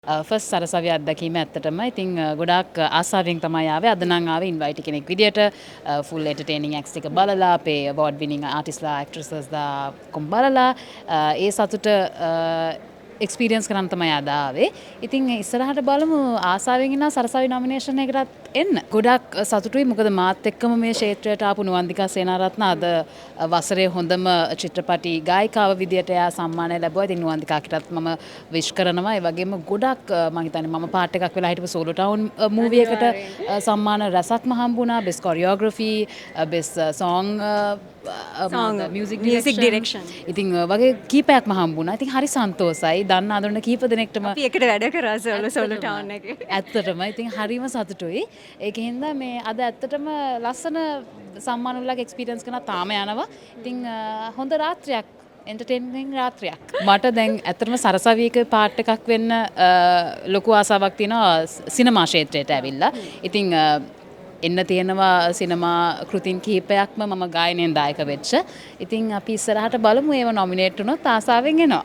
ෆස් සරසවිය අත්දැකීම ඇත්තටම ඉතින් ගොඩාක් ආසාවෙන් තමයි ආවේ. අද නම් ආවේ ඉන්වයිට් කෙනෙක් විදියට ෆුල් එන්ටර්ටේනින් ඇක්ට්ස් එක බලලා අපේ අවෝඩ් විනිං ආටිස්ලා ඇක්ට්‍රසස්ලා කොම් බලලා ඒ සතුට එක්ස්පීරියන්ස් කරන්න තමයි අද ආවේ. ඉතින් ඉස්සරහට බලමු ආසාවෙන් ඉන්න සරසවි නොමිනේෂන් එකටත් එන්න. ගොඩාක් සතුටුයි මොකද මාත් එක්කම මේ ක්ෂේත්‍රයට ආපු නුවන්දිකා සේනාරත්න අද වසරේ හොඳම චිත්‍රපටි ගායිකාව විදියට එයා සම්මානය ලැබුවා. ඉතින් නුවන්දිකාටත් මම විශ් කරනවා. ඒ වගේම ගොඩක් මම හිතන්නේ මම පාර්ට් එකක් වෙලා හිටපු සෝලෝ ටවුන් මූවි එකට සම්මාන රැසක්ම හම්බුණා. Best choreography, best song music direction. ඉතින් වගේ කීපයක්ම හම්බුණා. ඉතින් හරි සන්තෝසයි. දන්න අඳුරන කීප දෙනෙක්ටම අපි එකට වැඩ කරා සෝලෝ ටවුන් එකේ. ඇත්තටම ඉතින් හරිම සතුටුයි. ඒකෙන් හින්දා මේ අද ඇත්තටම ලස්සන සම්මාන වලගේ එක්ස්පීරියන්ස් කරන තාම යනවා. ඉතින් හොඳ රාත්‍රියක් එන්ටර්ටේනින් රාත්‍රියක්. මට දැන් ඇත්තටම සරසවියක පාර්ට් එකක් වෙන්න ලොකු ආසාවක් තියෙනවා සිනමා ක්ෂේත්‍රයට ඇවිල්ලා. ඉතින් එන්න තියෙනවා සිනමා කෘතින් කිහිපයක්ම මම ගායනයෙන් දායක වෙච්ච. ඉතින් අපි ඉස්සරහට බලමු ඒව නොමිනේට් වුණොත් ආසාවෙන් එනවා.